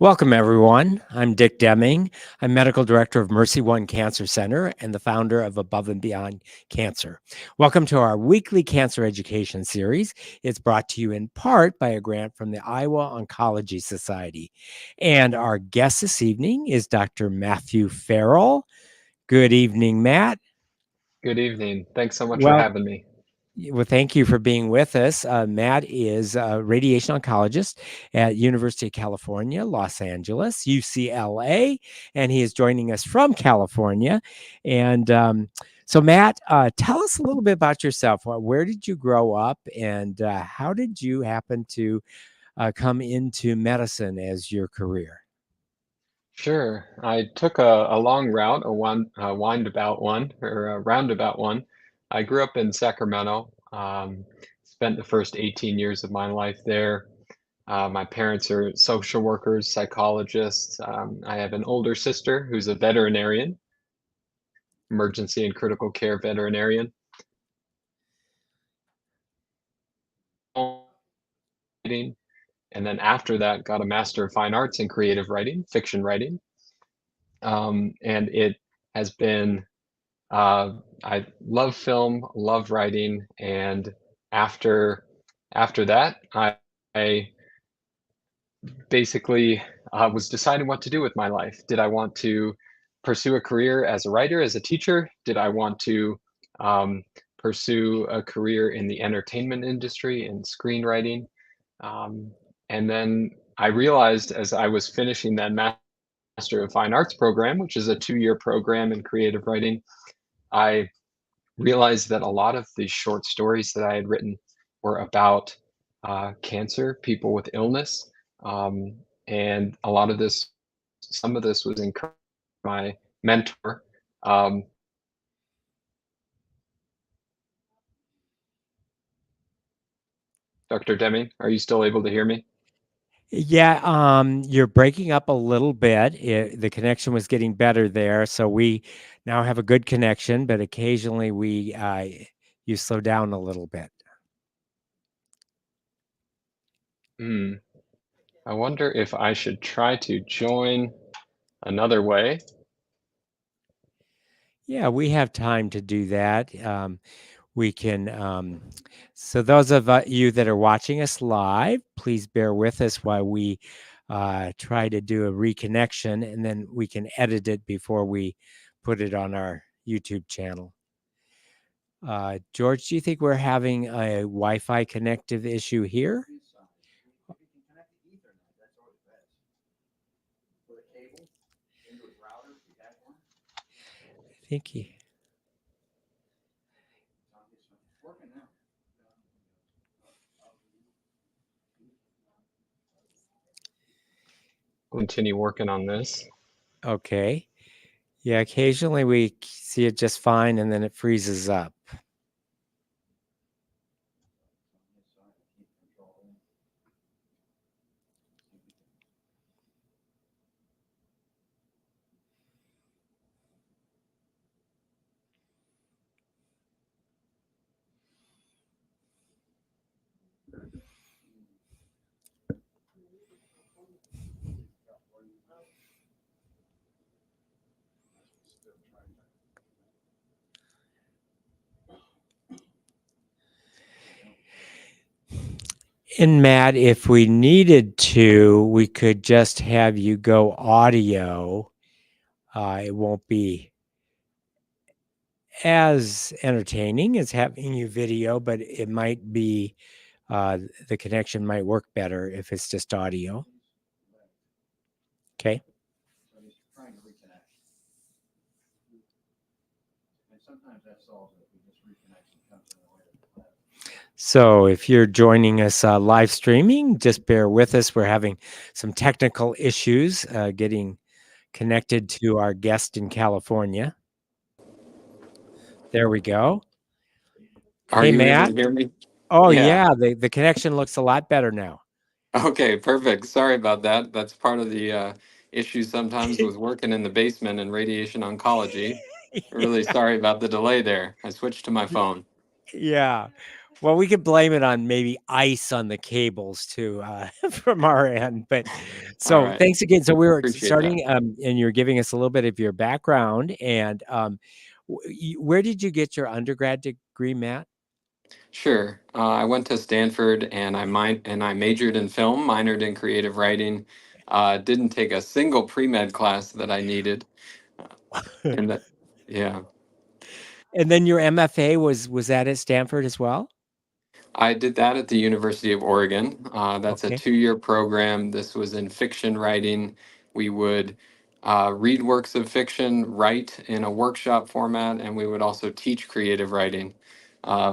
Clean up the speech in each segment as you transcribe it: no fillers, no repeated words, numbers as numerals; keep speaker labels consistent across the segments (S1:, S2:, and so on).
S1: Welcome, everyone. I'm Dick Deming. I'm Medical Director of Mercy One Cancer Center and the founder of Above and Beyond Cancer. Welcome to our weekly cancer education series. It's brought to you in part by a grant from the Iowa Oncology Society. And our guest this evening is Dr. Matthew Farrell. Good evening, Matt.
S2: Good evening. Thanks so much for
S1: Well,
S2: having me.
S1: Well, thank you for being with us. Matt is a radiation oncologist at University of California, Los Angeles, UCLA, and he is joining us from California. And so, Matt, tell us a little bit about yourself. Where did you grow up, and how did you happen to come into medicine as your career?
S2: Sure. I took a long route, a windabout one, or a roundabout one. I grew up in Sacramento, spent the first 18 years of my life there. My parents are social workers, psychologists. I have an older sister who's a veterinarian, emergency and critical care veterinarian. And then after that, got a Master of Fine Arts in creative writing, fiction writing. And it has been I love film, love writing, and after after that, I basically was deciding what to do with my life. Did I want to pursue a career as a writer, as a teacher? Did I want to um, pursue a career in the entertainment industry in screenwriting? Um, and then I realized as I was finishing that Master of Fine Arts program, which is a 2-year program in creative writing, I realized that a lot of the short stories that I had written were about cancer, people with illness, and a lot of this, some of this was encouraged by my mentor. Um, Dr. Deming, are you still able to hear me?
S1: Yeah, you're breaking up a little bit. The connection was getting better there, so we now have a good connection, but occasionally you slow down a little bit.
S2: Hmm. I wonder if I should try to join another way.
S1: Yeah, we have time to do that. We can. So those of you that are watching us live, please bear with us while we try to do a reconnection, and then we can edit it before we put it on our YouTube channel. George, do you think we're having a Wi-Fi connective issue here? I think he.
S2: Continue working on this.
S1: Okay. Yeah, occasionally we see it just fine and then it freezes up. And Matt, if we needed to, we could just have you go audio. It won't be as entertaining as having you video, but it might be the connection might work better if it's just audio. Okay. So if you're joining us live streaming, just bear with us. We're having some technical issues getting connected to our guest in California. There we go.
S3: Are
S1: Hey,
S3: you able
S1: Matt.
S3: to hear me?
S1: Oh,
S3: Yeah.
S1: yeah, the connection looks a lot better now.
S3: Okay, perfect. Sorry about that. That's part of the issue sometimes with working in the basement in radiation oncology. Really sorry about the delay there. I switched to my phone.
S1: Yeah. Well, we could blame it on maybe ice on the cables too, from our end. But
S3: All
S1: so
S3: right.
S1: thanks again. So we were
S3: Appreciate that.
S1: starting, and you're giving us a little bit of your background. And where did you get your undergrad degree, Matt?
S3: Sure. I went to Stanford and I majored in film, minored in creative writing. Didn't take a single pre-med class that I needed. Uh, and that, yeah.
S1: And then your MFA was that at Stanford as well?
S3: I did that at the University of Oregon. That's a
S1: Okay.
S3: 2-year program. This was in fiction writing. We would read works of fiction, write in a workshop format, and we would also teach creative writing.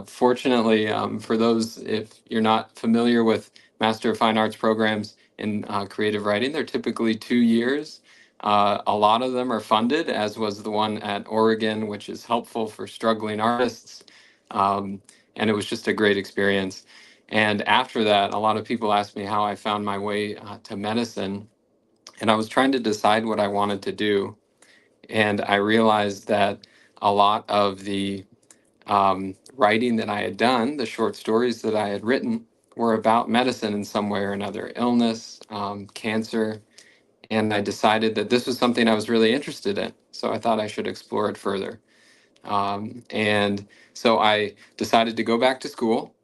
S3: Fortunately, for those, if you're not familiar with Master of Fine Arts programs in creative writing, they're typically 2 years. A lot of them are funded, as was the one at Oregon, which is helpful for struggling artists. Um, and it was just a great experience. And after that, a lot of people asked me how I found my way to medicine, and I was trying to decide what I wanted to do. And I realized that a lot of the writing that I had done, the short stories that I had written, were about medicine in some way or another, illness, cancer. And I decided that this was something I was really interested in. So I thought I should explore it further. And so I decided to go back to school,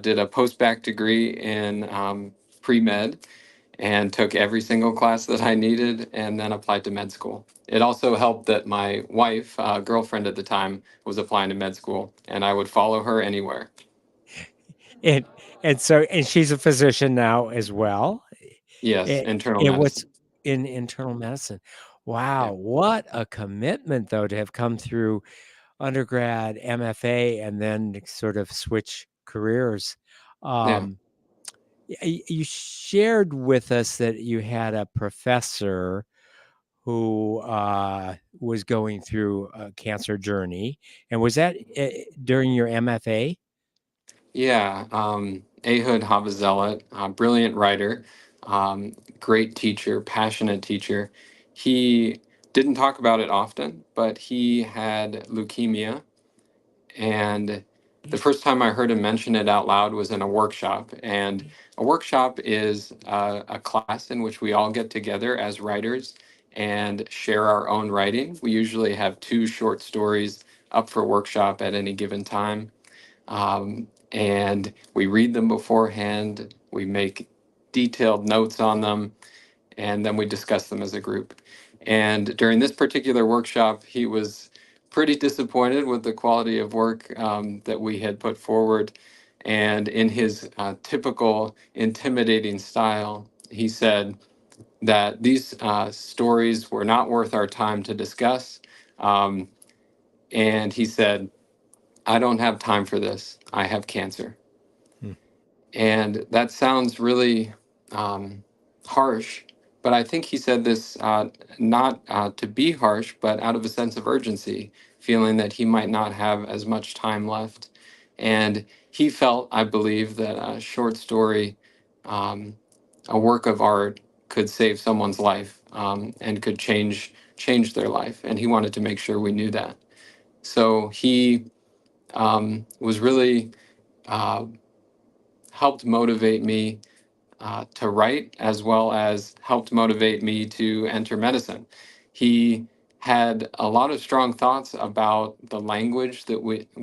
S3: did a post-bac degree in pre-med, and took every single class that I needed, and then applied to med school. It also helped that my wife, girlfriend at the time, was applying to med school, and I would follow her anywhere.
S1: And and she's a physician now as well.
S3: Yes,
S1: It,
S3: internal
S1: it was
S3: medicine.
S1: in internal medicine.
S3: Yeah,
S1: Wow, what a commitment though to have come through undergrad, MFA, and then sort of switch careers.
S3: yeah,
S1: Um, you shared with us that you had a professor who was going through a cancer journey, and was that during your MFA?
S3: yeah. Ehud Havazelit, brilliant writer, great teacher, passionate teacher. He didn't talk about it often, but he had leukemia. And the first time I heard him mention it out loud was in a workshop. And a workshop is a class in which we all get together as writers and share our own writing. We usually have 2 short stories up for workshop at any given time. And we read them beforehand, we make detailed notes on them, and then we discuss them as a group. And during this particular workshop, he was pretty disappointed with the quality of work that we had put forward. And in his typical intimidating style, he said that these stories were not worth our time to discuss. Um, and he said, "I don't have time for this. I have cancer."
S1: Hmm.
S3: And that sounds really harsh, but I think he said this not to be harsh, but out of a sense of urgency, feeling that he might not have as much time left. And he felt, I believe, that a short story, um, a work of art, could save someone's life and could change their life. And he wanted to make sure we knew that. So he was really uh, helped motivate me to write, as well as helped motivate me to enter medicine. He had a lot of strong thoughts about the language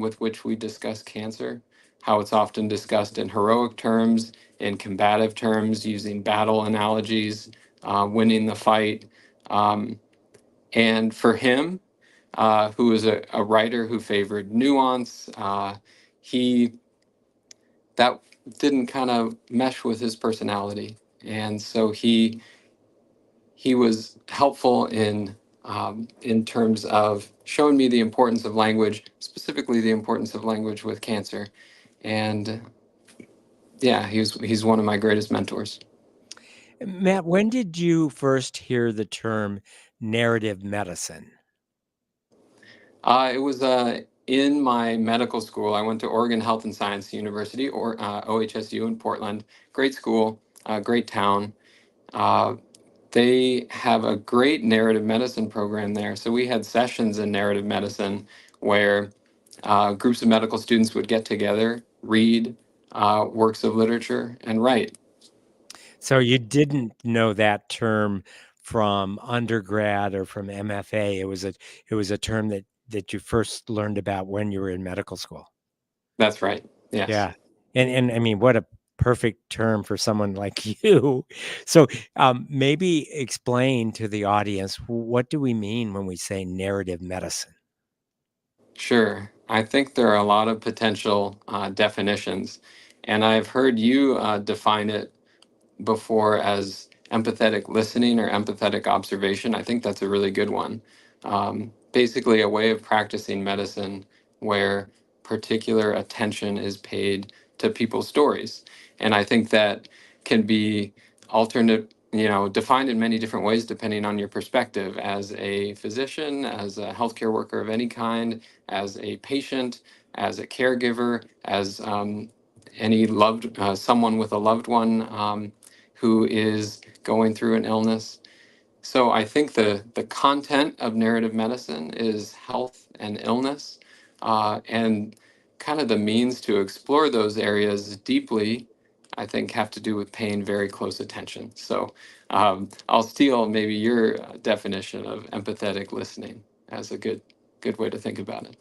S3: with which we discuss cancer, how it's often discussed in heroic terms, in combative terms, using battle analogies, winning the fight. Um, and for him, who was a writer who favored nuance, he that didn't kind of mesh with his personality, and so he was helpful in terms of showing me the importance of language, specifically the importance of language with cancer. And yeah, he's one of my greatest mentors.
S1: Matt, when did you first hear the term narrative medicine?
S3: It was in my medical school. I went to Oregon Health and Science University, or OHSU in Portland. Great school, great town. Uh, they have a great narrative medicine program there. So we had sessions in narrative medicine where groups of medical students would get together read works of literature, and write.
S1: So you didn't know that term from undergrad or from MFA. It was a term that you first learned about when you were in medical school.
S3: That's right. Yes.
S1: Yeah. And I mean, what a perfect term for someone like you. So maybe explain to the audience, what do we mean when we say narrative medicine?
S3: Sure. I think there are a lot of potential definitions, and I've heard you define it before as empathetic listening or empathetic observation. I think that's a really good one. Basically, a way of practicing medicine where particular attention is paid to people's stories. And I think that can be alternate, defined in many different ways depending on your perspective as a physician, as a healthcare worker of any kind, as a patient, as a caregiver, as any loved someone with a loved one who is going through an illness. So I think the content of narrative medicine is health and illness, and kind of the means to explore those areas deeply, I think, have to do with paying very close attention. So I'll steal maybe your definition of empathetic listening as a good way to think about it.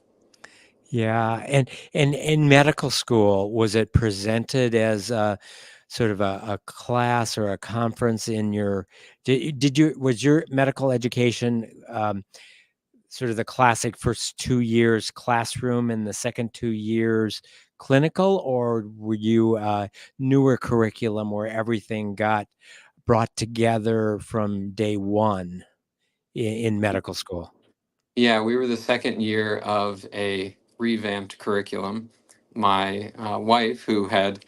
S1: Yeah, and in medical school, was it presented as a sort of a class or a conference in your did you was your medical education sort of the classic first 2 years classroom and the second 2 years clinical, or were you newer curriculum where everything got brought together from day one in medical school?
S3: Yeah, we were the second year of a revamped curriculum. My wife, who had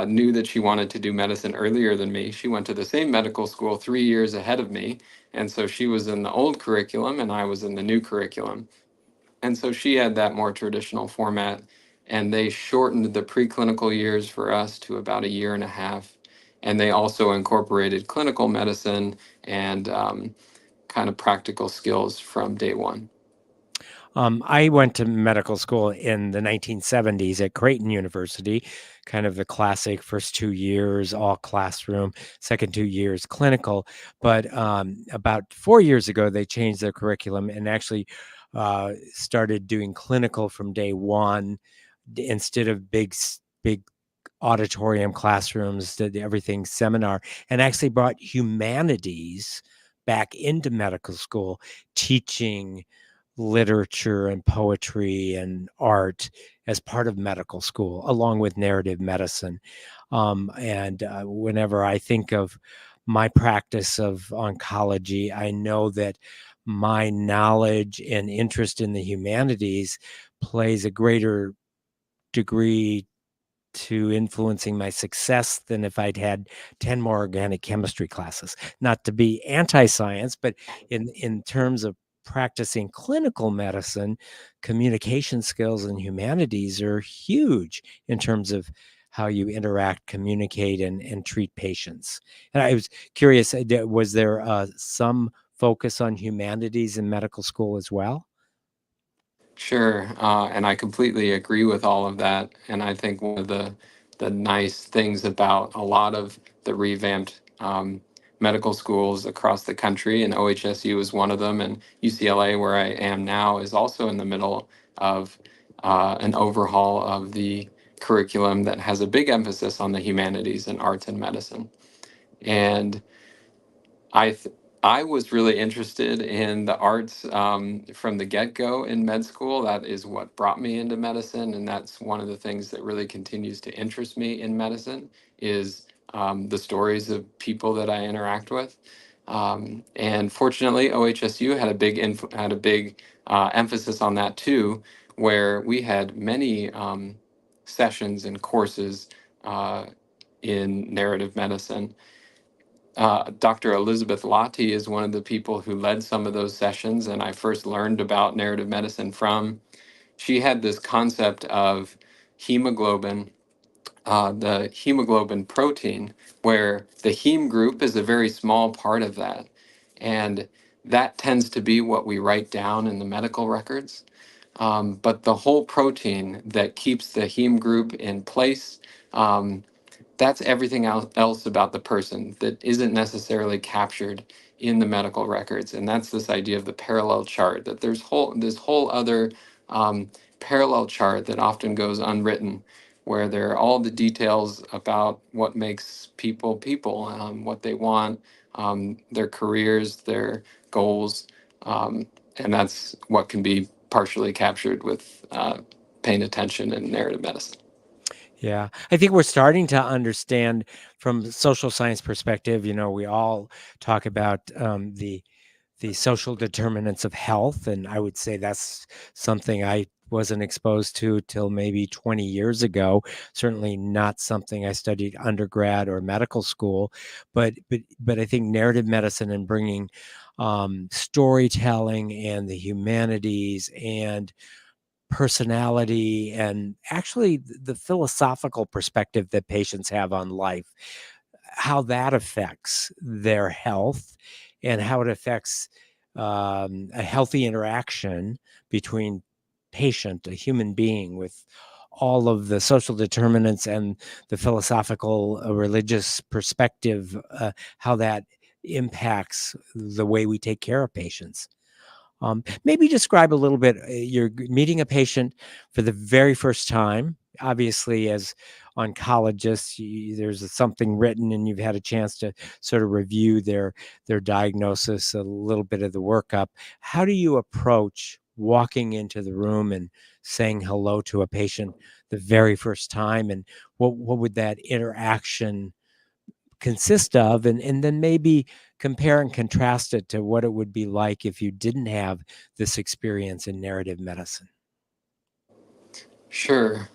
S3: knew that she wanted to do medicine earlier than me, she went to the same medical school 3 years ahead of me, and so she was in the old curriculum, and I was in the new curriculum. And so she had that more traditional format, and they shortened the preclinical years for us to about a year and a half. And they also incorporated clinical medicine and kind of practical skills from day one.
S1: I went to medical school in the 1970s at Creighton University, kind of the classic first 2 years, all classroom, second 2 years clinical. But about 4 years ago, they changed their curriculum and actually started doing clinical from day one instead of big auditorium classrooms, did everything seminar, and actually brought humanities back into medical school, teaching literature and poetry and art as part of medical school, along with narrative medicine. And whenever I think of my practice of oncology, I know that my knowledge and interest in the humanities plays a greater degree to influencing my success than if I'd had 10 more organic chemistry classes. Not to be anti-science, but in terms of practicing clinical medicine, communication skills and humanities are huge in terms of how you interact, communicate, and treat patients. And I was curious, was there some focus on humanities in medical school as well?
S3: Sure, and I completely agree with all of that. And I think one of the nice things about a lot of the revamped medical schools across the country, and OHSU is one of them, and UCLA, where I am now, is also in the middle of an overhaul of the curriculum that has a big emphasis on the humanities and arts and medicine. And I th- I was really interested in the arts from the get-go in med school. That is what brought me into medicine, and that's one of the things that really continues to interest me in medicine is the stories of people that I interact with. And fortunately, OHSU had a big emphasis on that too, where we had many sessions and courses uh, in narrative medicine. Dr. Elizabeth Lottie is one of the people who led some of those sessions, and I first learned about narrative medicine from. She had this concept of hemoglobin, the hemoglobin protein, where the heme group is a very small part of that. And that tends to be what we write down in the medical records. but the whole protein that keeps the heme group in place, that's everything else about the person that isn't necessarily captured in the medical records. And that's this idea of the parallel chart, that there's this whole other parallel chart that often goes unwritten, where there are all the details about what makes people people, what they want, their careers, their goals. And that's what can be partially captured with paying attention in narrative medicine.
S1: Yeah, I think we're starting to understand from the social science perspective. We all talk about the social determinants of health, and I would say that's something I wasn't exposed to till maybe 20 years ago. Certainly not something I studied undergrad or medical school, but I think narrative medicine and bringing storytelling and the humanities and personality and actually the philosophical perspective that patients have on life, how that affects their health and how it affects a healthy interaction between a human being, with all of the social determinants and the philosophical, religious perspective, how that impacts the way we take care of patients. Maybe describe a little bit. You're meeting a patient for the very first time. Obviously, as oncologists, there's something written, and you've had a chance to sort of review their diagnosis, a little bit of the workup. How do you approach walking into the room and saying hello to a patient the very first time, and what would that interaction consist of, and then maybe compare and contrast it to what it would be like if you didn't have this experience in narrative medicine?
S3: Sure.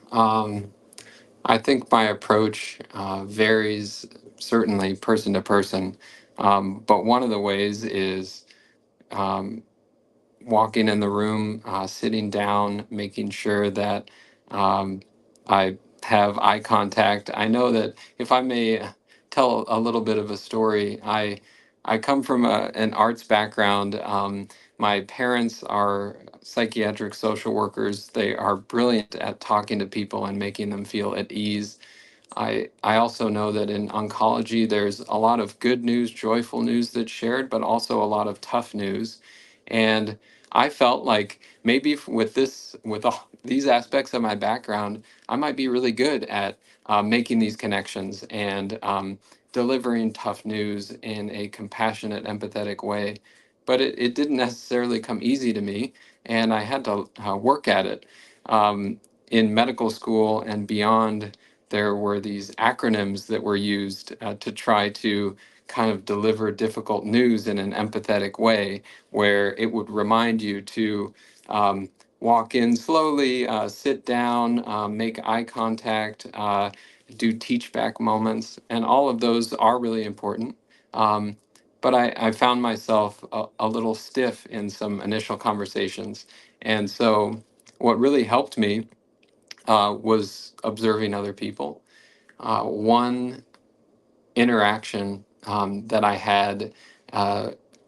S3: I think my approach varies certainly person to person, but one of the ways is um, walking in the room, sitting down, making sure that um, I have eye contact. I know that if I may tell a little bit of a story, I come from an arts background. My parents are psychiatric social workers. They are brilliant at talking to people and making them feel at ease. I also know that in oncology, there's a lot of good news, joyful news that's shared, but also a lot of tough news. And I felt like maybe with all these aspects of my background, I might be really good at making these connections and delivering tough news in a compassionate, empathetic way. But it didn't necessarily come easy to me, and I had to work at it. In medical school and beyond, there were these acronyms that were used to try to kind of deliver difficult news in an empathetic way, where it would remind you to um, walk in slowly, sit down, make eye contact, do teach back moments. And all of those are really important. Um, but I found myself a little stiff in some initial conversations. And so, what really helped me was observing other people. One interaction that I had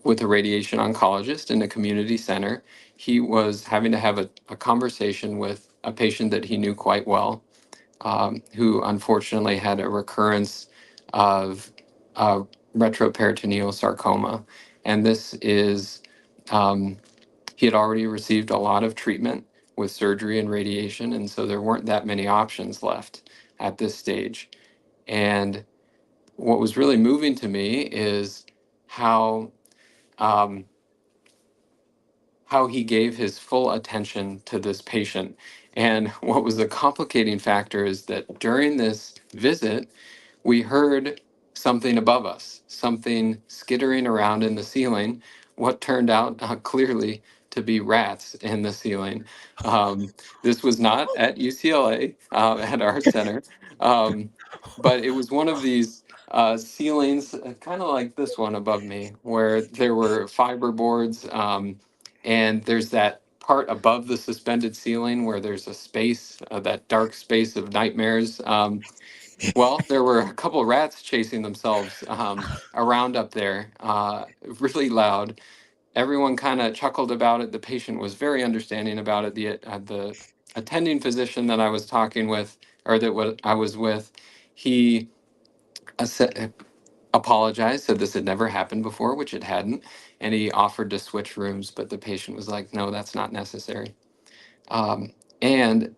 S3: with a radiation oncologist in a community center, he was having to have a conversation with a patient that he knew quite well, who unfortunately had a recurrence of uh, retroperitoneal sarcoma. And this is um, he had already received a lot of treatment with surgery and radiation, and so there weren't that many options left at this stage. And what was really moving to me is how um, how he gave his full attention to this patient. And what was the complicating factor is that during this visit, we heard something above us, something skittering around in the ceiling, what turned out clearly to be rats in the ceiling. Um, this was not at UCLA, at our center, um, but it was one of these ceilings, kind of like this one above me, where there were fiber boards, and there's that part above the suspended ceiling where there's a space, that dark space of nightmares. Well, there were a couple rats chasing themselves around up there, really loud. everyone kind of chuckled about it. The patient was very understanding about it. The attending physician that I was talking with, or that what I was with, he apologized, said this had never happened before, which it hadn't, and he offered to switch rooms, but the patient was like, "No, that's not necessary." And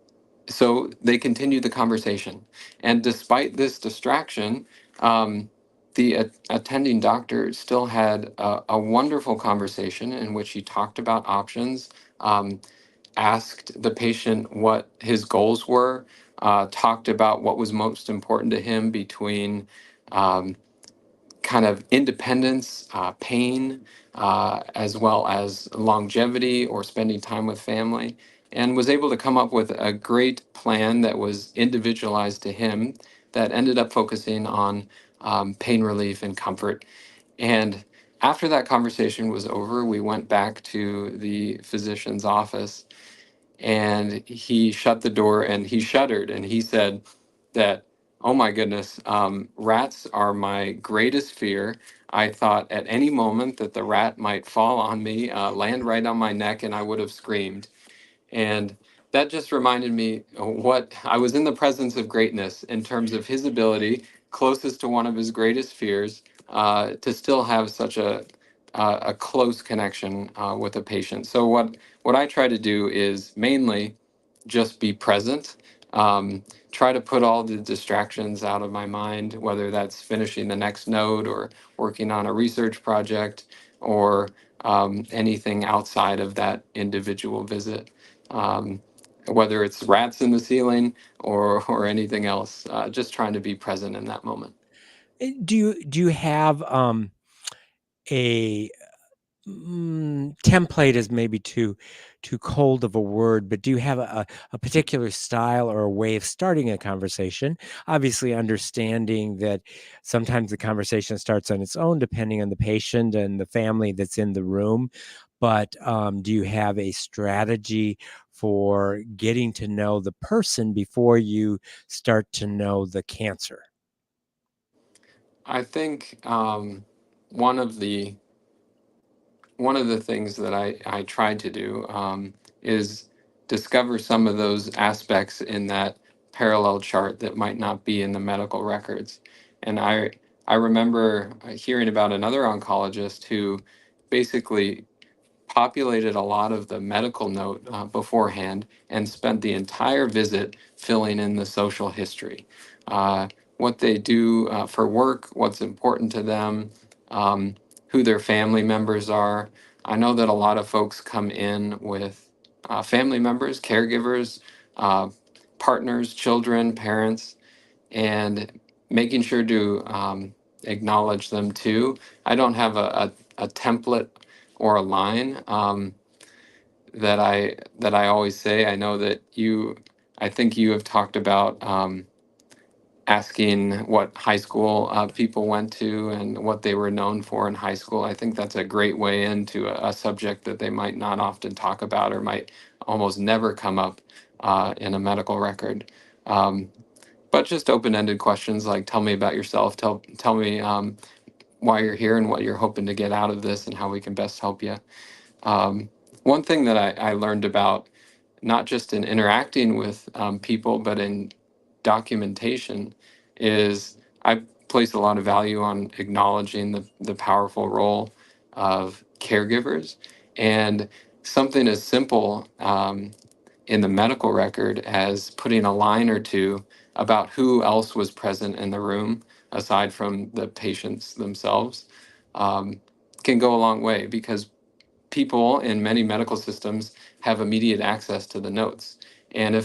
S3: so they continued the conversation, and despite this distraction, the attending doctor still had a wonderful conversation in which he talked about options, asked the patient what his goals were, talked about what was most important to him between um, kind of independence, pain, as well as longevity or spending time with family, and was able to come up with a great plan that was individualized to him that ended up focusing on pain relief and comfort. And after that conversation was over, we went back to the physician's office, and he shut the door and he shuddered and he said that, "Oh my goodness, rats are my greatest fear. I thought at any moment that the rat might fall on me, land right on my neck, and I would have screamed." And that just reminded me what I was in the presence of greatness in terms of his ability, closest to one of his greatest fears, to still have such a close connection with a patient. So what I try to do is mainly just be present. Try to put all the distractions out of my mind, whether that's finishing the next node or working on a research project or anything outside of that individual visit, um, whether it's rats in the ceiling or anything else. Just trying to be present in that moment.
S1: Do you have a template is maybe too cold of a word, but do you have a particular style or a way of starting a conversation? Obviously, understanding that sometimes the conversation starts on its own, depending on the patient and the family that's in the room. But do you have a strategy for getting to know the person before you start to know the cancer?
S3: I think one of the one of the things that I tried to do is discover some of those aspects in that parallel chart that might not be in the medical records. And I remember hearing about another oncologist who basically populated a lot of the medical note beforehand and spent the entire visit filling in the social history, uh, what they do for work, what's important to them, um, who their family members are. I know that a lot of folks come in with family members, caregivers, uh, partners, children, parents, and making sure to acknowledge them too. I don't have a template or a line that I always say. I know that I think you have talked about asking what high school people went to and what they were known for in high school. I think that's a great way into a subject that they might not often talk about or might almost never come up in a medical record. Um, but just open-ended questions like, tell me about yourself, tell me why you're here and what you're hoping to get out of this and how we can best help you. um, One thing that I learned about, not just in interacting with people but in documentation, is I place a lot of value on acknowledging the powerful role of caregivers. And something as simple in the medical record as putting a line or two about who else was present in the room aside from the patients themselves um, can go a long way, because people in many medical systems have immediate access to the notes. And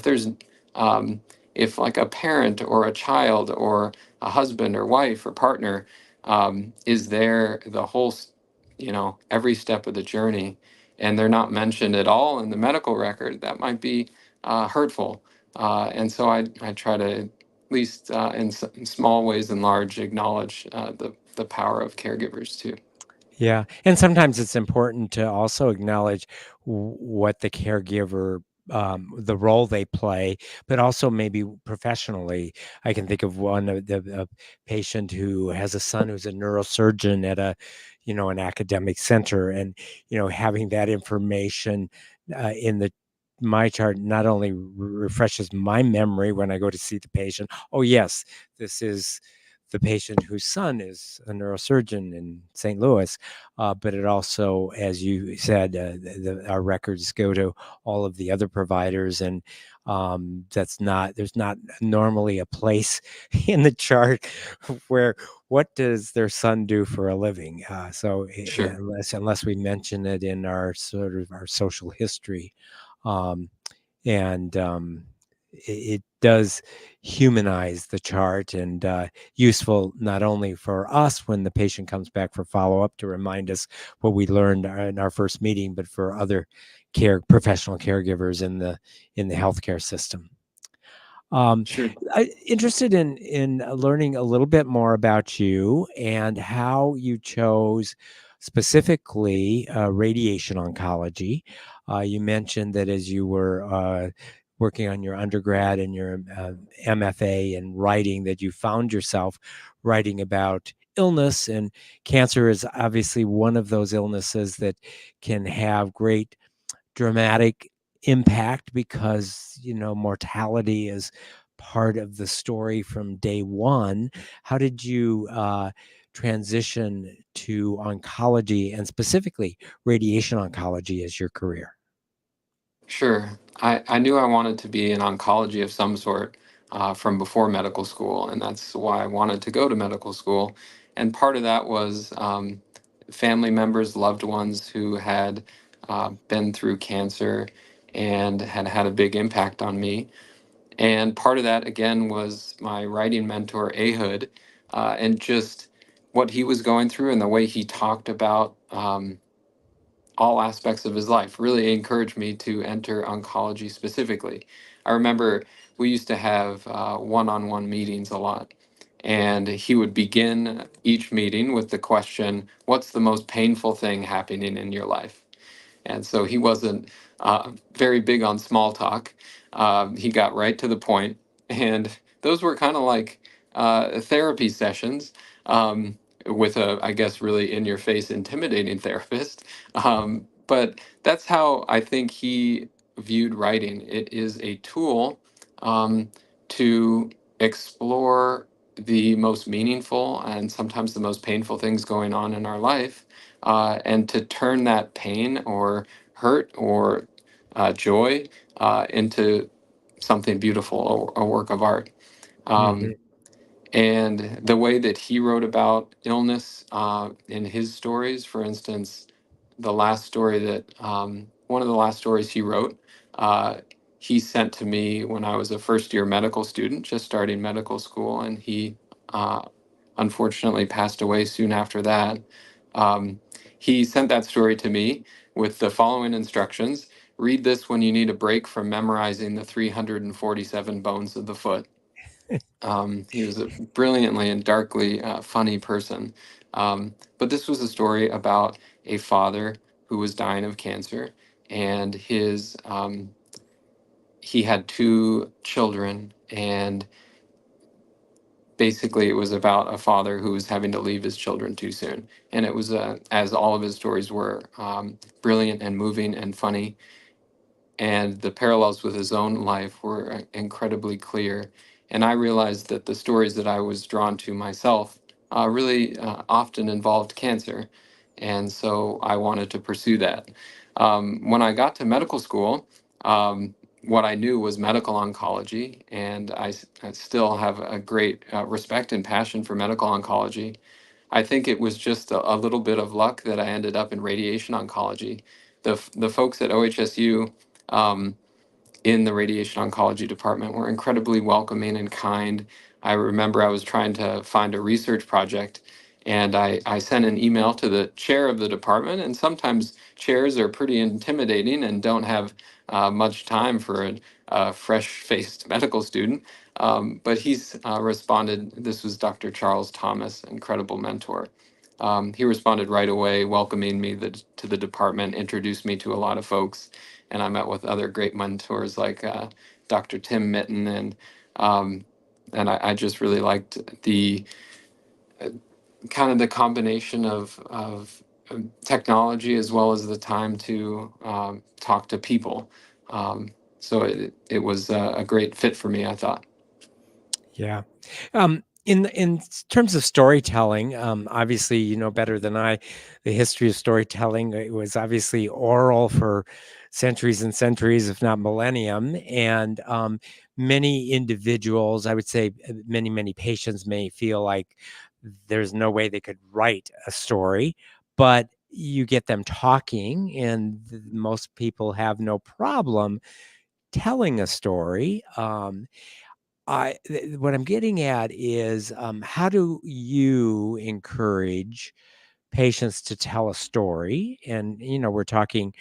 S3: um, if like a parent or a child or a husband or wife or partner is there the whole, every step of the journey, and they're not mentioned at all in the medical record, that might be hurtful. And so I try to, at least in small ways and large, acknowledge the power of caregivers too.
S1: Yeah, and sometimes it's important to also acknowledge what the caregiver the role they play, but also maybe professionally. I can think of one of a patient who has a son who's a neurosurgeon at an academic center, and having that information in the my chart not only refreshes my memory when I go to see the patient. Oh yes, this is the patient whose son is a neurosurgeon in St. Louis, but it also, as you said, our records go to all of the other providers, and there's not normally a place in the chart where what does their son do for a living.
S3: Sure.
S1: Unless we mention it in our sort of our social history, um, and it does humanize the chart, and useful not only for us when the patient comes back for follow-up to remind us what we learned in our first meeting, but for other professional caregivers in the healthcare system.
S3: Sure.
S1: Interested in learning a little bit more about you and how you chose specifically radiation oncology. You mentioned that as you were working on your undergrad and your MFA and writing, that you found yourself writing about illness, and cancer is obviously one of those illnesses that can have great dramatic impact because mortality is part of the story from day one. How did you transition to oncology, and specifically radiation oncology, as your career?
S3: Sure. I knew I wanted to be in oncology of some sort from before medical school, and that's why I wanted to go to medical school. And part of that was family members, loved ones who had been through cancer and had had a big impact on me. And part of that, again, was my writing mentor, Ehud, and just what he was going through and the way he talked about. All aspects of his life really encouraged me to enter oncology specifically. I remember we used to have one-on-one meetings a lot, and he would begin each meeting with the question, "What's the most painful thing happening in your life?" And so he wasn't very big on small talk. He got right to the point, and those were kind of like therapy sessions with a, I guess, really in your face, intimidating therapist. But that's how I think he viewed writing. It is a tool um, to explore the most meaningful and sometimes the most painful things going on in our life, and to turn that pain or hurt or joy into something beautiful, or a work of art.
S1: Mhm.
S3: Um, and the way that he wrote about illness in his stories, for instance, the last story that one of the last stories he wrote, uh, he sent to me when I was a first year medical student, just starting medical school, and he uh, unfortunately passed away soon after that. Um, he sent that story to me with the following instructions: read this when you need a break from memorizing the 347 bones of the foot. He was a brilliantly and darkly funny person. But this was a story about a father who was dying of cancer, and he had two children, and basically it was about a father who was having to leave his children too soon. And it was, as all of his stories were, brilliant and moving and funny, and the parallels with his own life were incredibly clear. And I realized that the stories that I was drawn to myself really often involved cancer. And so I wanted to pursue that. When I got to medical school, what I knew was medical oncology, and I still have a great respect and passion for medical oncology. I think it was just a little bit of luck that I ended up in radiation oncology. The folks at OHSU, um, in the radiation oncology department, were incredibly welcoming and kind. I remember I was trying to find a research project, and I sent an email to the chair of the department. And sometimes chairs are pretty intimidating and don't have much time for a fresh-faced medical student. But he's responded. This was Dr. Charles Thomas, incredible mentor. He responded right away, welcoming me to the department, introduced me to a lot of folks, and I met with other great mentors like Dr. Tim Mitten, um, and I just really liked the kind of the combination of technology as well as the time to talk to people. So it was a great fit for me, I thought.
S1: Yeah. In terms of storytelling, obviously, you know better than I, the history of storytelling. It was obviously oral for centuries and centuries, if not millennium. And many individuals, I would say many patients may feel like there's no way they could write a story, but you get them talking, and most people have no problem telling a story. What I'm getting at is, how do you encourage patients to tell a story? And, you know, we're talking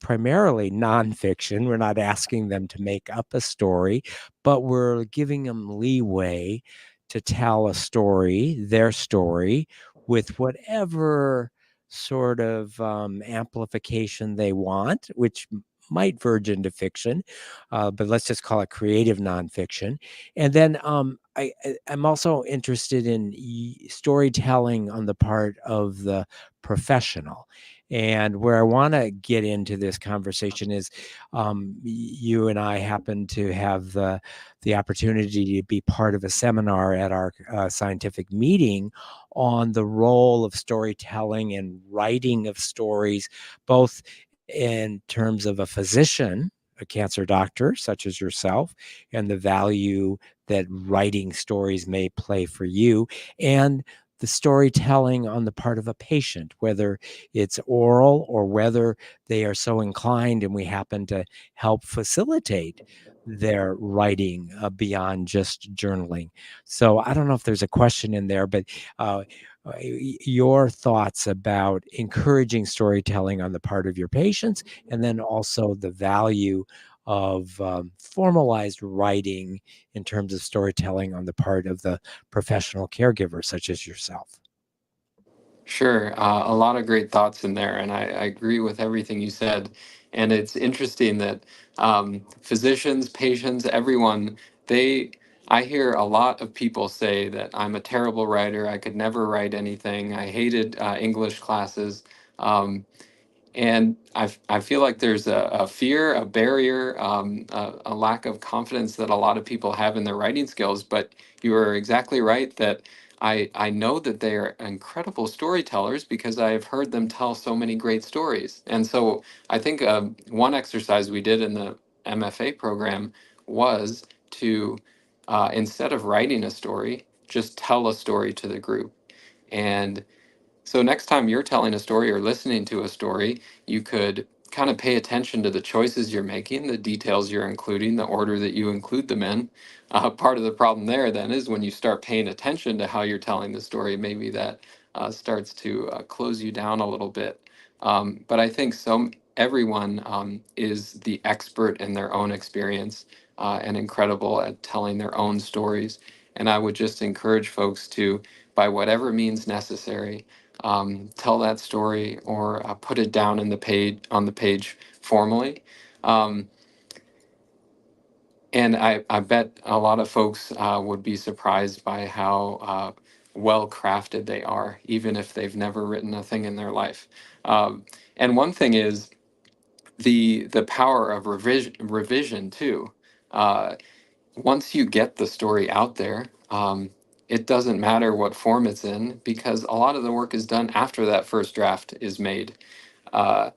S1: primarily nonfiction. We're not asking them to make up a story, but we're giving them leeway to tell a story, their story, with whatever sort of amplification they want, which might verge into fiction, but let's just call it creative nonfiction. And then I'm also interested in storytelling on the part of the professional. And where I want to get into this conversation is, you and I happen to have the opportunity to be part of a seminar at our scientific meeting on the role of storytelling and writing of stories, both in terms of a physician, a cancer doctor such as yourself, and the value that writing stories may play for you, and the storytelling on the part of a patient, whether it's oral or whether they are so inclined and we happen to help facilitate their writing beyond just journaling. So I don't know if there's a question in there, but uh, your thoughts about encouraging storytelling on the part of your patients, and then also the value of formalized writing in terms of storytelling on the part of the professional caregiver, such as yourself.
S3: Sure. A lot of great thoughts in there, and I agree with everything you said. And it's interesting that physicians, patients, everyone, they, I hear a lot of people say that I'm a terrible writer. I could never write anything. I hated English classes. Um, and I feel like there's a fear, a barrier, a lack of confidence that a lot of people have in their writing skills. But you are exactly right that I know that they are incredible storytellers because I've heard them tell so many great stories. And so I think one exercise we did in the MFA program was to, instead of writing a story, just tell a story to the group. And so next time you're telling a story or listening to a story, you could kind of pay attention to the choices you're making, the details you're including, the order that you include them in. Part of the problem there then is when you start paying attention to how you're telling the story, maybe that starts to close you down a little bit. But I think everyone is the expert in their own experience and incredible at telling their own stories. And I would just encourage folks to, by whatever means necessary, tell that story or put it down in the page on the page formally. Um, and I bet a lot of folks would be surprised by how well crafted they are, even if they've never written a thing in their life. And one thing is the power of revision too. Uh, Once you get the story out there, it doesn't matter what form it's in because a lot of the work is done after that first draft is made. Uh,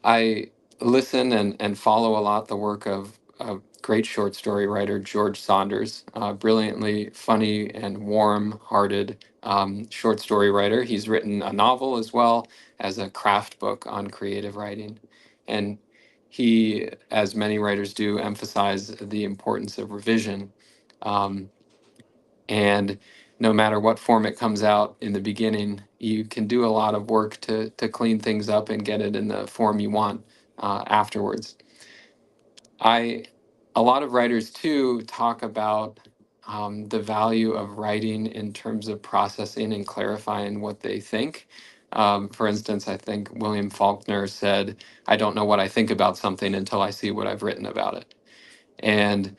S3: I listen and follow a lot the work of a great short story writer, George Saunders, brilliantly funny and warm hearted short story writer. He's written a novel as well as a craft book on creative writing. And he, as many writers do, emphasize the importance of revision. Um, and no matter what form it comes out in the beginning, you can do a lot of work to clean things up and get it in the form you want afterwards. I A lot of writers too talk about the value of writing in terms of processing and clarifying what they think. For instance, I think William Faulkner said, "I don't know what I think about something until I see what I've written about it." And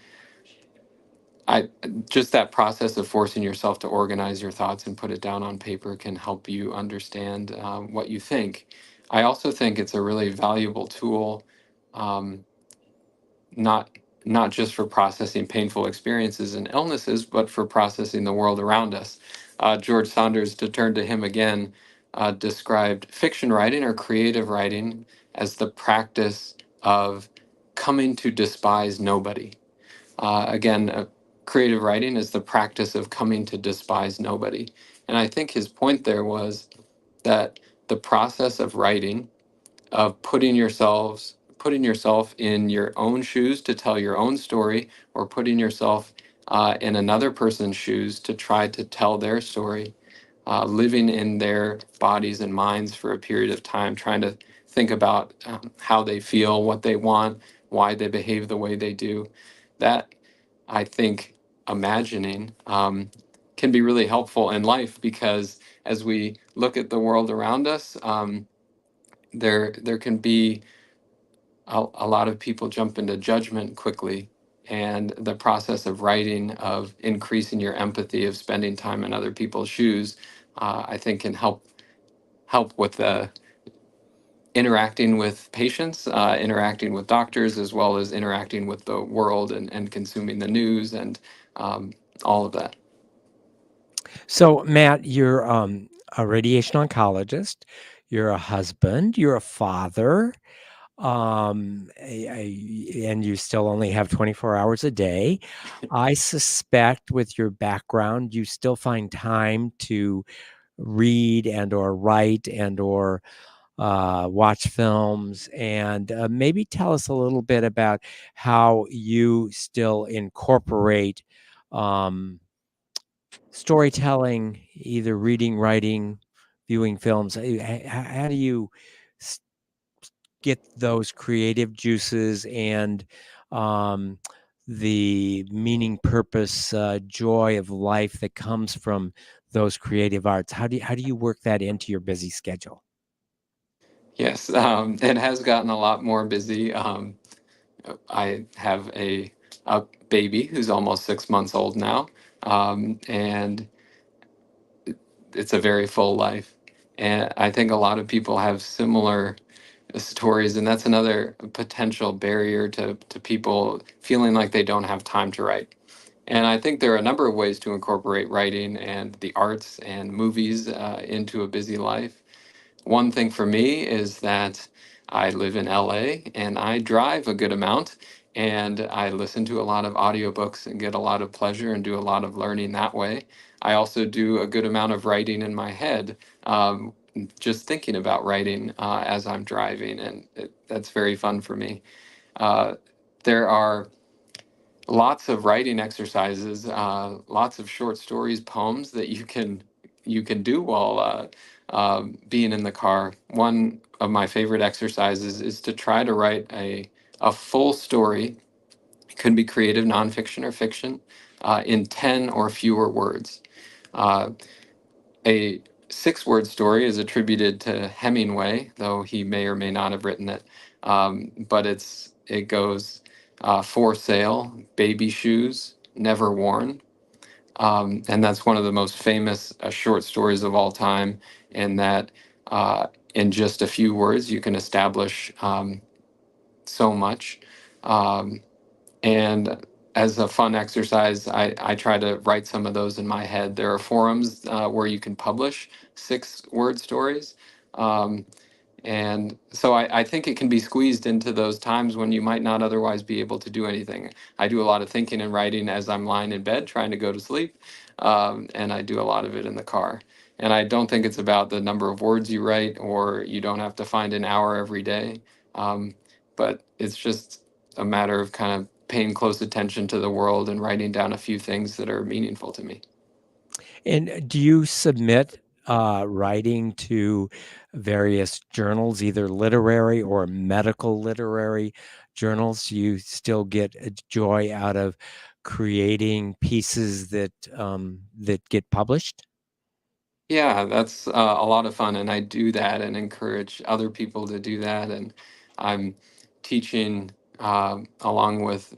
S3: I just that process of forcing yourself to organize your thoughts and put it down on paper can help you understand what you think. I also think it's a really valuable tool, um, not not just for processing painful experiences and illnesses, but for processing the world around us. George Saunders, to turn to him again, described fiction writing or creative writing as the practice of coming to despise nobody. Again, creative writing is the practice of coming to despise nobody. And I think his point there was that the process of writing, of putting yourself in your own shoes to tell your own story, or putting yourself in another person's shoes to try to tell their story, living in their bodies and minds for a period of time, trying to think about how they feel, what they want, why they behave the way they do. That, I think, imagining can be really helpful in life, because as we look at the world around us, there can be a lot of people jump into judgment quickly, and the process of writing, of increasing your empathy, of spending time in other people's shoes, I think can help with interacting with patients, interacting with doctors, as well as interacting with the world, and consuming the news, and um, all of that.
S1: So, Matt, you're a radiation oncologist, you're a husband, you're a father, and you still only have 24 hours a day. I suspect with your background, you still find time to read and or write and or watch films, and maybe tell us a little bit about how you still incorporate um, storytelling, either reading, writing, viewing films. How do you s- get those creative juices and um, the meaning, purpose, joy of life that comes from those creative arts? How do you work that into your busy schedule?
S3: Yes, it has gotten a lot more busy. I have a baby who's almost 6 months old now, and it's a very full life. And I think a lot of people have similar stories, and that's another potential barrier to people feeling like they don't have time to write. And I think there are a number of ways to incorporate writing and the arts and movies into a busy life. One thing for me is that I live in LA and I drive a good amount, and I listen to a lot of audiobooks and get a lot of pleasure and do a lot of learning that way. I also do a good amount of writing in my head, just thinking about writing as I'm driving, and that's very fun for me. Uh, there are lots of writing exercises, lots of short stories, poems that you can do while being in the car. One of my favorite exercises is to try to write a full story. It could be creative nonfiction or fiction, in 10 or fewer words. Uh, a 6-word story is attributed to Hemingway, though he may or may not have written it. But it goes for sale, baby shoes, never worn. And that's one of the most famous short stories of all time, in that in just a few words, you can establish so much. Um, and as a fun exercise, I try to write some of those in my head. There are forums where you can publish 6-word stories. Um, and so I think it can be squeezed into those times when you might not otherwise be able to do anything. I do a lot of thinking and writing as I'm lying in bed trying to go to sleep. And I do a lot of it in the car. And I don't think it's about the number of words you write, or you don't have to find an hour every day. Um, but it's just a matter of kind of paying close attention to the world and writing down a few things that are meaningful to me.
S1: And do you submit writing to various journals, either literary or medical literary journals? Do you still get a joy out of creating pieces that get published?
S3: Yeah, that's a lot of fun, and I do that and encourage other people to do that. And I'm teaching along with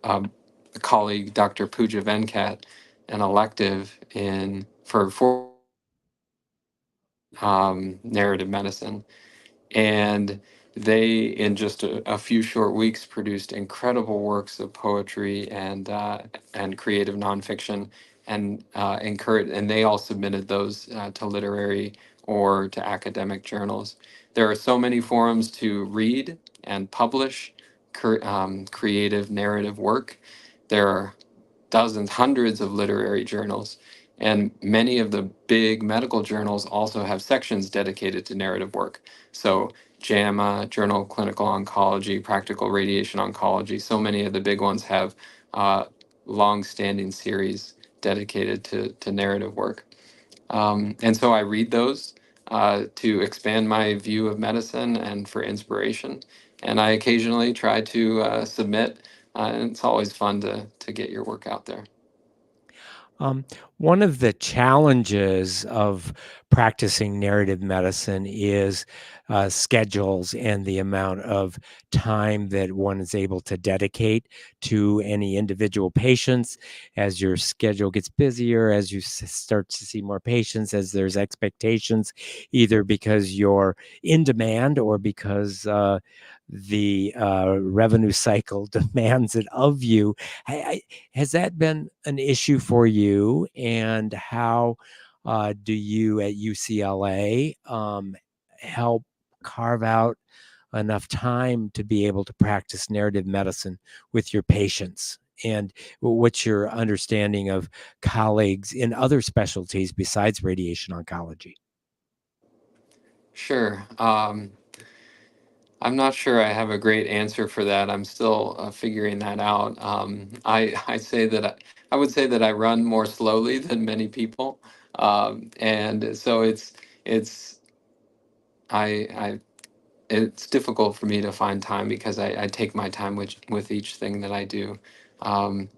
S3: a colleague, Dr. Pooja Venkat, an elective in for narrative medicine, and they in just a few short weeks produced incredible works of poetry and creative nonfiction, and and they all submitted those to literary or to academic journals. There are so many forums to read and publish creative narrative work. There are dozens, hundreds of literary journals. And many of the big medical journals also have sections dedicated to narrative work. So, JAMA, Journal of Clinical Oncology, Practical Radiation Oncology, so many of the big ones have long standing series dedicated to narrative work. And so I read those to expand my view of medicine and for inspiration. And I occasionally try to submit, and it's always fun to get your work out there.
S1: Um, One of the challenges of practicing narrative medicine is schedules and the amount of time that one is able to dedicate to any individual patients. As your schedule gets busier, as you start to see more patients, as there's expectations, either because you're in demand or because the revenue cycle demands it of you. Has that been an issue for you? And how do you at UCLA help carve out enough time to be able to practice narrative medicine with your patients? And what's your understanding of colleagues in other specialties besides radiation oncology?
S3: Sure. I'm not sure I have a great answer for that. I'm still figuring that out. I say that I would say that I run more slowly than many people, and so it's I it's difficult for me to find time because I take my time with each thing that I do. Um,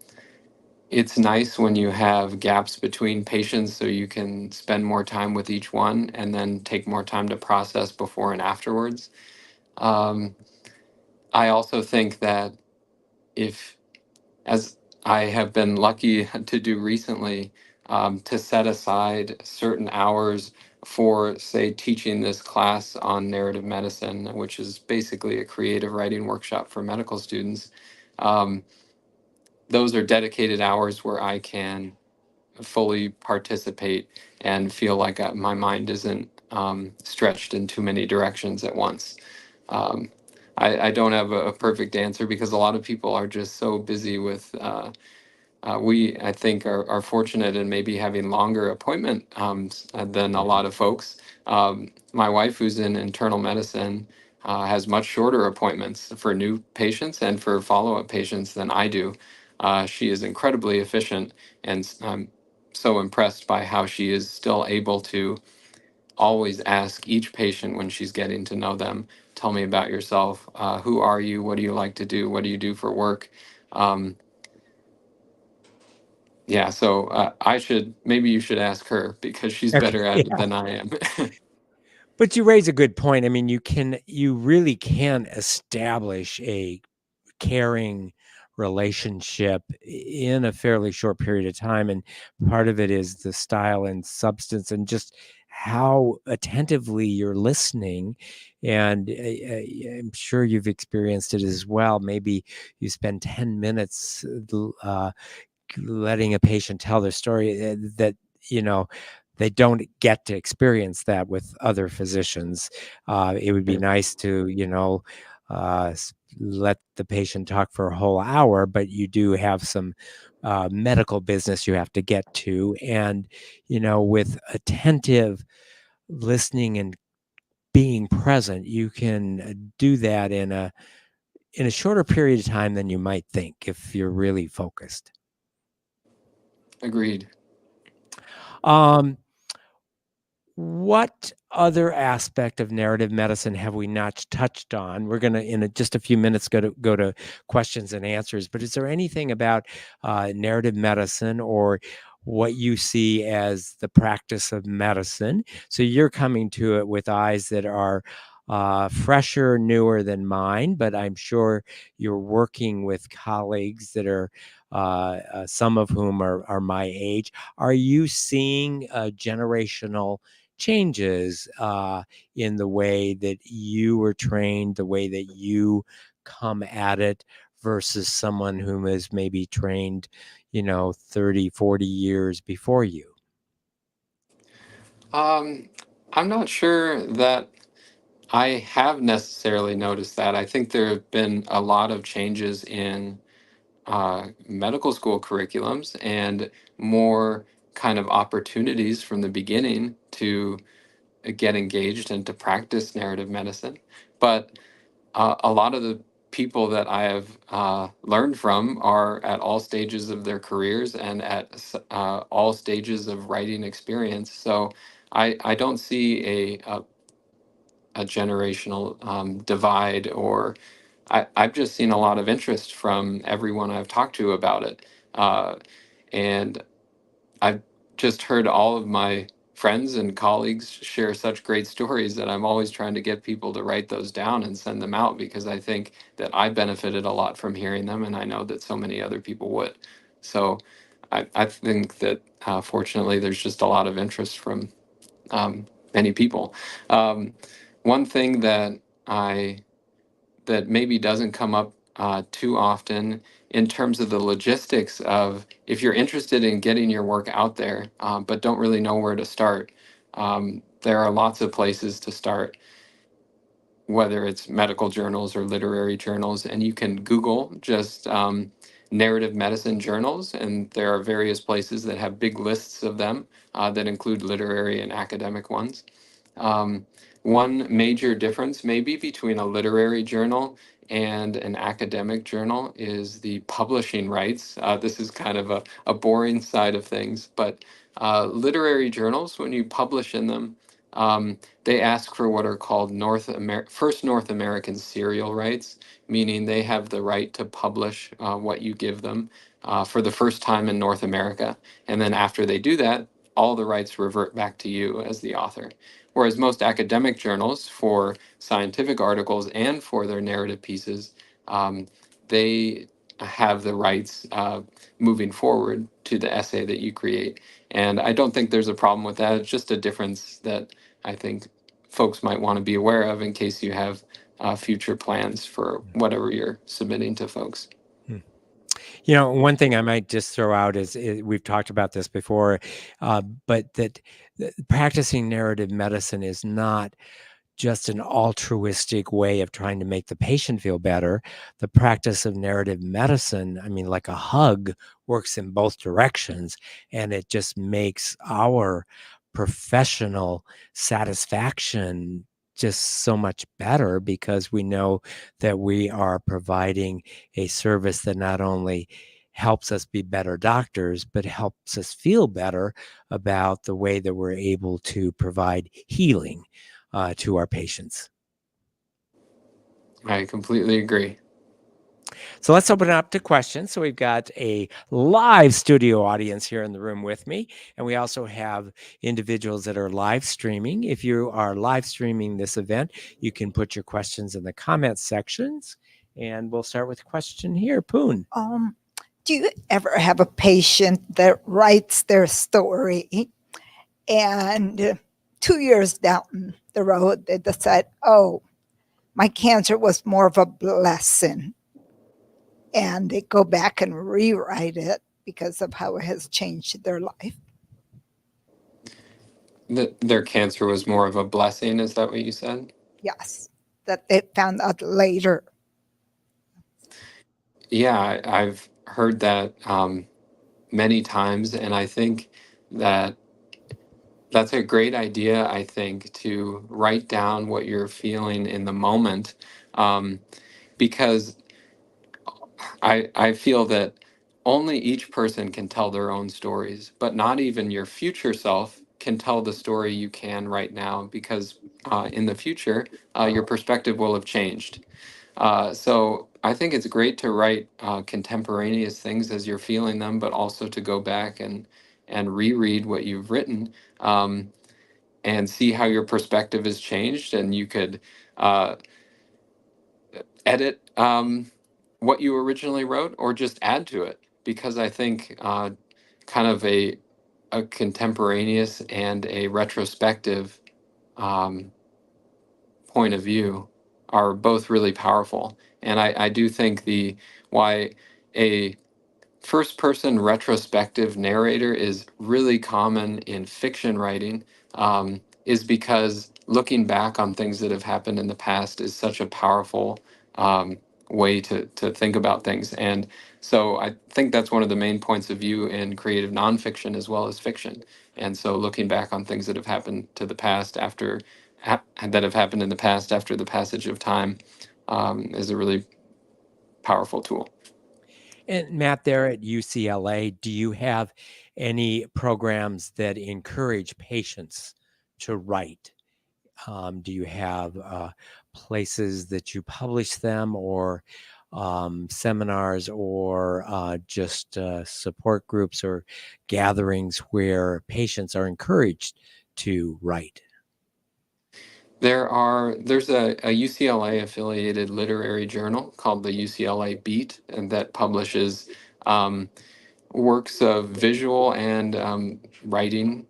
S3: it's nice when you have gaps between patients so you can spend more time with each one and then take more time to process before and afterwards. Um, I also think that if, as I have been lucky to do recently, to set aside certain hours for, say, teaching this class on narrative medicine, which is basically a creative writing workshop for medical students. Um, those are dedicated hours where I can fully participate and feel like my mind isn't stretched in too many directions at once. Um, I don't have a perfect answer because a lot of people are just so busy with we, I think, are fortunate in maybe having longer appointment than a lot of folks. My wife, who's in internal medicine, has much shorter appointments for new patients and for follow-up patients than I do. She is incredibly efficient, and I'm so impressed by how she is still able to always ask each patient when she's getting to know them, tell me about yourself. Who are you? What do you like to do? What do you do for work? Um, Yeah, so maybe you should ask her because she's
S1: Okay,
S3: better at it
S1: yeah.
S3: than I am.
S1: But you raise a good point. I mean, you really can establish a caring relationship in a fairly short period of time, and part of it is the style and substance and just how attentively you're listening. And I'm sure you've experienced it as well. Maybe you spend 10 minutes letting a patient tell their story that you know they don't get to experience that with other physicians. It would be
S3: Sure.
S1: nice to let the patient talk for a whole hour, but you do have some medical business you have to get to. And with attentive listening and being present, you can do that in a shorter period of time than you might think if you're really focused.
S3: Agreed.
S1: Um, what other aspect of narrative medicine have we not touched on? We're going to, in just a few minutes, go to questions and answers. But is there anything about narrative medicine or what you see as the practice of medicine? So you're coming to it with eyes that are fresher, newer than mine, but I'm sure you're working with colleagues that are some of whom are my age. Are you seeing generational changes in the way that you were trained, the way that you come at it versus someone whom is maybe trained, 30, 40 years before you?
S3: I'm not sure that I have necessarily noticed that. I think there have been a lot of changes in medical school curriculums and more kind of opportunities from the beginning to get engaged and to practice narrative medicine. But a lot of the people that I have learned from are at all stages of their careers and at all stages of writing experience. So I don't see a generational divide, or I've just seen a lot of interest from everyone I've talked to about it. Uh, and I've just heard all of my friends and colleagues share such great stories that I'm always trying to get people to write those down and send them out, because I think that I benefited a lot from hearing them, and I know that so many other people would. So I think that fortunately there's just a lot of interest from many people. Um, One thing I that maybe doesn't come up too often in terms of the logistics of, if you're interested in getting your work out there, but don't really know where to start. There are lots of places to start, whether it's medical journals or literary journals, and you can Google just narrative medicine journals, and there are various places that have big lists of them that include literary and academic ones. Um, One major difference, maybe, between a literary journal and an academic journal is the publishing rights. This is kind of a boring side of things, but literary journals, when you publish in them, they ask for what are called first North American serial rights, meaning they have the right to publish what you give them for the first time in North America. And then after they do that, all the rights revert back to you as the author. Whereas most academic journals, for scientific articles and for their narrative pieces, they have the rights moving forward to the essay that you create. And I don't think there's a problem with that. It's just a difference that I think folks might want to be aware of in case you have future plans for whatever you're submitting to folks.
S1: One thing I might just throw out is we've talked about this before, but that practicing narrative medicine is not just an altruistic way of trying to make the patient feel better. The practice of narrative medicine, I mean, like a hug, works in both directions, and it just makes our professional satisfaction just so much better, because we know that we are providing a service that not only helps us be better doctors, but helps us feel better about the way that we're able to provide healing to our patients.
S3: I completely agree.
S1: So let's open it up to questions. So we've got a live studio audience here in the room with me, and we also have individuals that are live streaming. If you are live streaming this event, you can put your questions in the comments sections, and we'll start with a question here. Poon.
S4: Do you ever have a patient that writes their story and 2 years down the road, they decide, oh, my cancer was more of a blessing. And they go back and rewrite it because of how it has changed their life?
S3: Their cancer was more of a blessing. Is that what you said?
S4: Yes, that they found out later.
S3: Yeah, I've heard that many times, and I think that that's a great idea. I think, to write down what you're feeling in the moment, because I feel that only each person can tell their own stories, but not even your future self can tell the story you can right now, because in the future, your perspective will have changed. So I think it's great to write contemporaneous things as you're feeling them, but also to go back and reread what you've written, and see how your perspective has changed. And you could edit what you originally wrote, or just add to it, because I think kind of a contemporaneous and a retrospective um, point of view are both really powerful. And I do think why a first person retrospective narrator is really common in fiction writing, is because looking back on things that have happened in the past is such a powerful way to think about things. And so I think that's one of the main points of view in creative nonfiction as well as fiction. And so looking back on things that have happened to the past that have happened in the past after the passage of time is a really powerful tool.
S1: And Matt, there at UCLA, do you have any programs that encourage patients to write? Do you have places that you publish them, or seminars, or just support groups or gatherings where patients are encouraged to write?
S3: There's a UCLA affiliated literary journal called the UCLA Beat, and that publishes works of visual and writing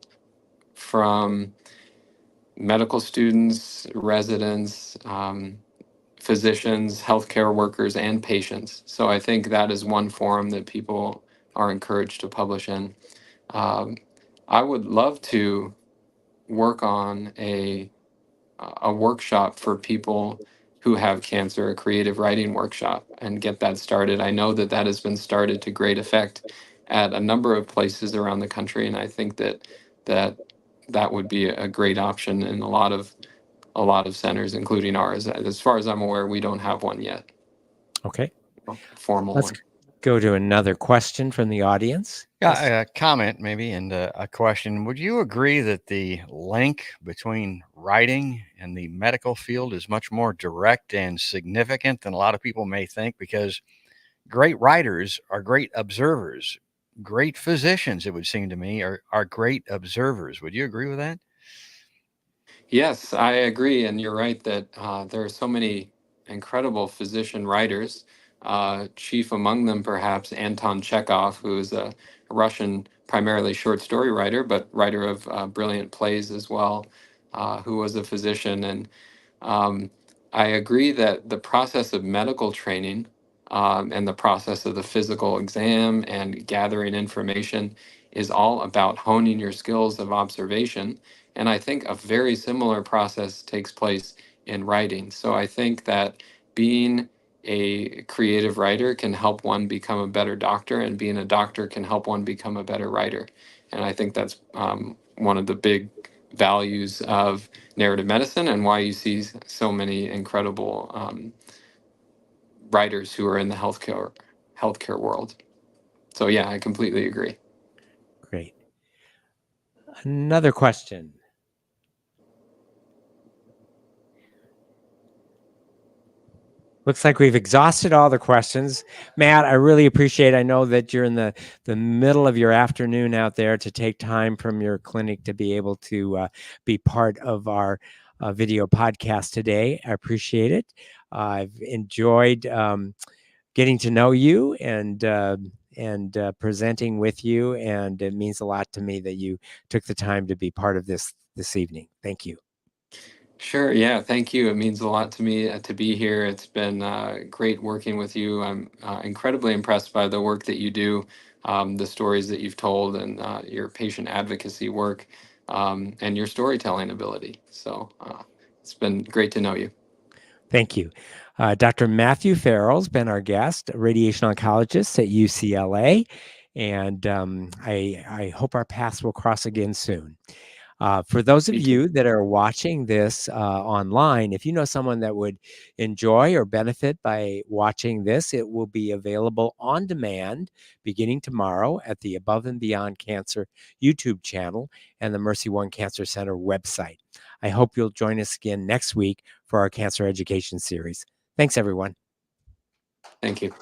S3: from medical students, residents, physicians, healthcare workers, and patients. So I think that is one forum that people are encouraged to publish in. I would love to work on a workshop for people who have cancer, a creative writing workshop, and get that started. I know that that has been started to great effect at a number of places around the country, and I think that would be a great option in a lot of centers, including ours. As far as I'm aware, we don't have one yet.
S1: Okay.
S3: Formal
S1: Let's
S3: one.
S1: go to another question from the audience.
S5: Yeah, a comment maybe, and a question. Would you agree that the link between writing and the medical field is much more direct and significant than a lot of people may think? Because great writers are great observers. Great physicians, it would seem to me, are great observers. Would you agree with that?
S3: Yes, I agree, and you're right that there are so many incredible physician writers. Chief among them, perhaps, Anton Chekhov, who is a Russian, primarily short story writer, but writer of brilliant plays as well, who was a physician. And I agree that the process of medical training and the process of the physical exam and gathering information is all about honing your skills of observation. And I think a very similar process takes place in writing. So I think that being a creative writer can help one become a better doctor, and being a doctor can help one become a better writer. And I think that's one of the big values of narrative medicine, and why you see so many incredible writers who are in the healthcare world. So yeah, I completely agree.
S1: Great. Another question. Looks like we've exhausted all the questions. Matt, I really appreciate. I know that you're in the middle of your afternoon out there to take time from your clinic to be able to be part of our video podcast today. I appreciate it. I've enjoyed getting to know you and presenting with you, and it means a lot to me that you took the time to be part of this evening. Thank you.
S3: Sure. Yeah. Thank you. It means a lot to me to be here. It's been great working with you. I'm incredibly impressed by the work that you do, the stories that you've told, and your patient advocacy work, and your storytelling ability. So it's been great to know you.
S1: Thank you. Dr. Matthew Farrell's been our guest, a radiation oncologist at UCLA, and I hope our paths will cross again soon. For those of
S3: Me too.
S1: you that are watching this online, if you know someone that would enjoy or benefit by watching this, it will be available on demand beginning tomorrow at the Above and Beyond Cancer YouTube channel and the Mercy One Cancer Center website. I hope you'll join us again next week for our cancer education series. Thanks, everyone.
S3: Thank you.